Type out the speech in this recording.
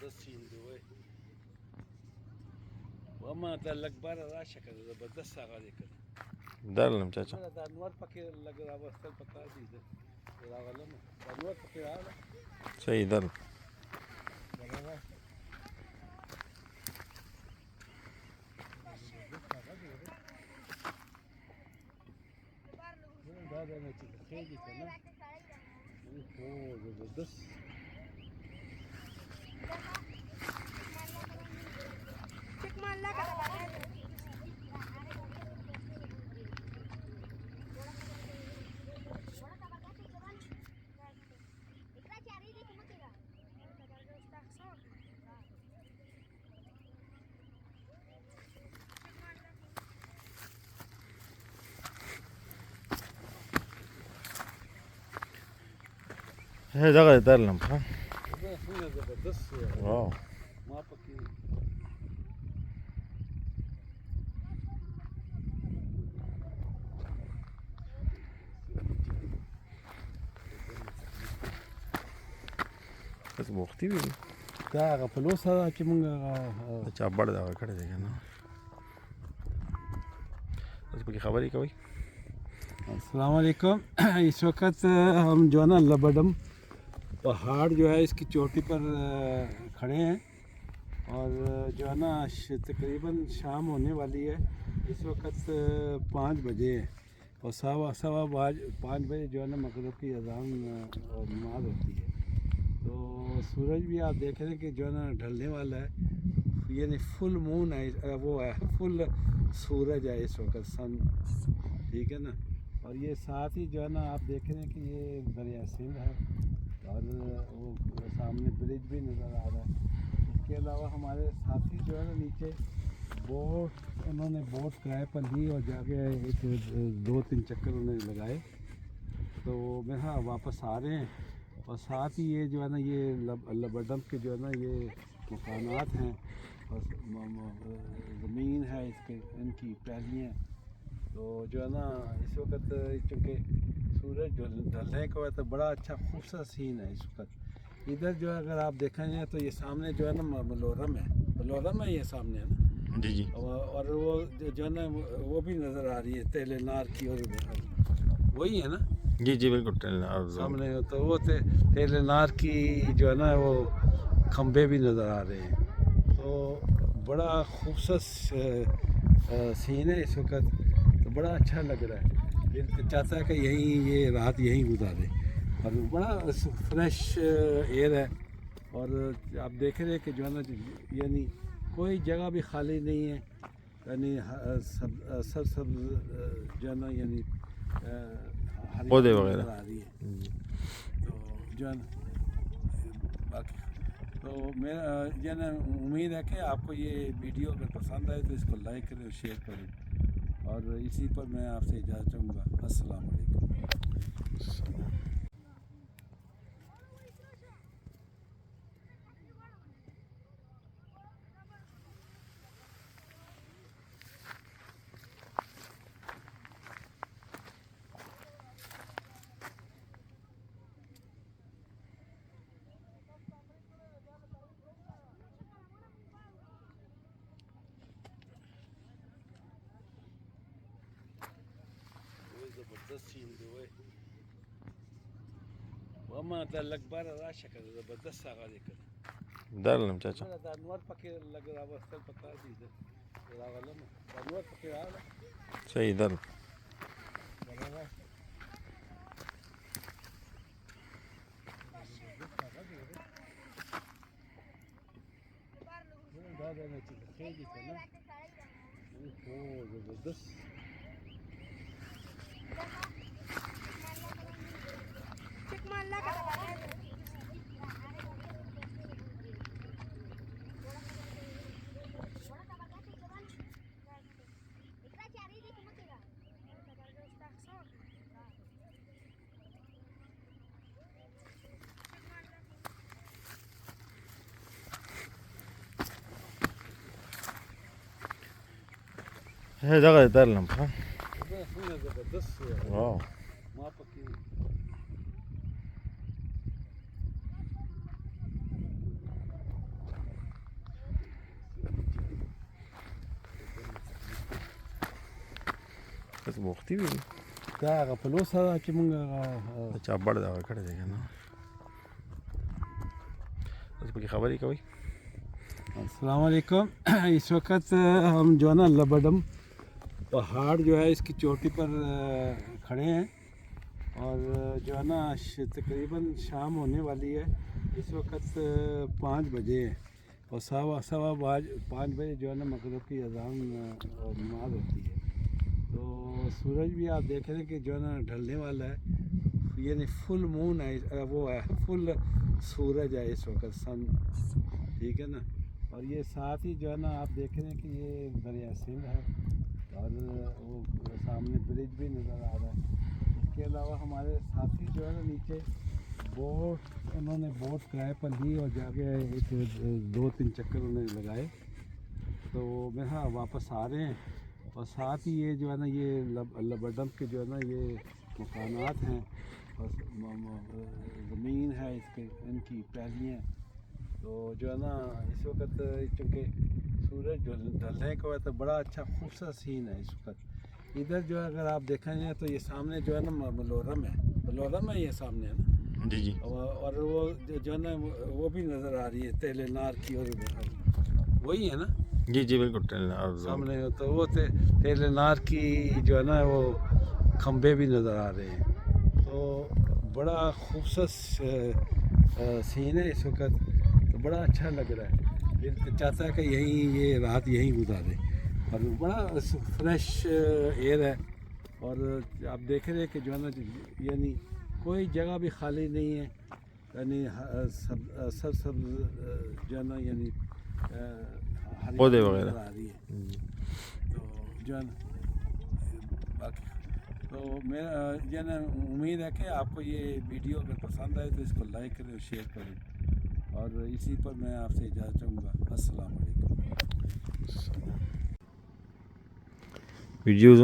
زبردست سین دی وای وما دا لږ باره راشه که زبردست هغه دی که درلم چاچا ګوره دا نور پکې لږ راوستل پکار دي راغلم دا نور پکې راغله صحیح درل دا دی نه چې خېږي که نه اوهو زبردست دغه درلم ښه څنګه زبردست واو ما پکې بس وختي وي دا هغه پلوسه ده چې مونږ د چا بړ دغه کړی دی که نه بس پکې خبرې کوئ السلام علیکم اس وقت ہم جو ہے نا لبڈم پہاڑ جو ہے اس کی چوٹی پر کھڑے ہیں اور جو ہے نا تقریباً شام ہونے والی ہے اس وقت 5 بجے ہے اور سوا 5 بجے جو ہے نا مغرب کی اذان اور نماز ہوتی ہے تو سورج بھی آپ دیکھ رہے ہیں کہ جو ہے نا ڈھلنے والا ہے یعنی فل مون ہے وہ ہے فل سورج ہے اس وقت سن ٹھیک ہے نا اور یہ ساتھ ہی جو ہے نا آپ دیکھ رہے ہیں کہ یہ دریا سندھ ہے اور وہ سامنے برج بھی نظر آ رہا ہے اس کے علاوہ ہمارے ساتھی جو ہے نا نیچے بوٹ انہوں نے بوٹ کرائے پر لی اور جا کے ایک 2-3 چکر انہوں نے لگائے تو وہ ہاں واپس آ رہے ہیں اور ساتھ ہی یہ جو ہے نا یہ لبڈم کے جو ہے نا یہ مکانات ہیں اور زمین ہے اس کے ان کی پہلیاں تو جو ہے نا اس وقت چونکہ سورج ڈھلنے کا وقت بڑا اچھا خوبصورت سین ہے اس وقت ادھر جو ہے اگر آپ دیکھیں گے تو یہ سامنے جو ہے نا بلورم ہے یہ سامنے ہے نا جی جی اور وہ جو ہے نا وہ بھی نظر آ رہی ہے تیل نار کی اور وہی ہے نا جی جی بالکل سامنے تو وہ تیل نار کی جو ہے نا وہ کھمبے بھی نظر آ رہے ہیں تو بڑا خوبصورت سین ہے اس وقت تو بڑا اچھا لگ رہا ہے دل چاہتا ہے کہ یہ رات یہیں گزارے اور بڑا فریش ایئر ہے اور آپ دیکھ رہے ہیں کہ جو ہے نا یعنی کوئی جگہ بھی خالی نہیں ہے یعنی سبز جو ہے نا یعنی پودے وغیرہ آ رہی ہے تو جو ہے نا باقی تو میرا جو ہے نا امید ہے کہ آپ کو یہ ویڈیو اگر پسند آئے تو اس کو لائک کریں اور شیئر کریں اور اسی پر میں آپ سے اجازت چاہوں گا السلام علیکم زبردست سین دی وای وما دا لږ باره راشه که زبردست هغه دی که درلم چاچا ګوره دا نور پکې لږ راوستل پکار دي راغلم دا نور پکې راغله صحیح درل دا دی نه چې خېږي که نه اوهو زبردست دغه درلم ښه څنګه زبردست واو ما پکې بس وختي وي دا هغه په لوس سره چې مونږ چا بڑ دا کړی دی کنه بس پکې خبرې کوي السلام علیکم اس وقت ہم جو ہے نا لبڈم پہاڑ جو ہے اس کی چوٹی پر کھڑے ہیں اور جو ہے نا تقریباً شام ہونے والی ہے اس وقت 5 بجے ہیں اور سوا 5 بجے جو ہے نا مغرب کی اذان اور نماز ہوتی ہے تو سورج بھی آپ دیکھ رہے ہیں کہ جو ہے نا ڈھلنے والا ہے یعنی فل مون ہے وہ ہے فل سورج ہے اس وقت سن ٹھیک ہے نا اور یہ ساتھ ہی جو ہے نا آپ دیکھ رہے ہیں کہ یہ دریا سندھ ہے اور وہ سامنے برج بھی نظر آ رہا ہے اس کے علاوہ ہمارے ساتھی جو ہے نا نیچے بوٹ انہوں نے بوٹ کرائے پر لی اور جا کے ایک 2-3 چکر انہیں لگائے تو میں ہاں واپس آ رہے ہیں اور ساتھ ہی یہ جو ہے نا یہ لبڈم کے جو ہے نا یہ مکانات ہیں اور زمین ہے اس کے ان کی پہلیاں تو جو ہے نا اس وقت چونکہ سورج ڈھلنے کا تو بڑا اچھا خوبصورت سین ہے اس وقت ادھر جو ہے اگر آپ دیکھیں گے تو یہ سامنے جو ہے نا بلورم ہے یہ سامنے ہے نا جی جی اور وہ جو ہے نا وہ بھی نظر آ رہی ہے تیل نار کی اور وہی ہے نا جی جی بالکل سامنے تو وہ تیل نار کی جو ہے نا وہ کھمبے بھی نظر آ رہے ہیں تو بڑا خوبصورت سین ہے اس وقت تو بڑا اچھا لگ رہا ہے دل چاہتا ہے کہ یہ رات یہیں گزارے اور بڑا فریش ایئر ہے اور آپ دیکھ رہے ہیں کہ جو ہے نا یعنی کوئی جگہ بھی خالی نہیں ہے یعنی سب جو ہے نا یعنی پودے وغیرہ آ رہی ہے تو جو ہے نا باقی تو میرا جو ہے نا امید ہے کہ آپ کو یہ ویڈیو اگر پسند آئے تو اس کو لائک کریں اور شیئر کریں اور اسی پر میں آپ سے اجازت چاہوں گا السلام علیکم ویڈیوز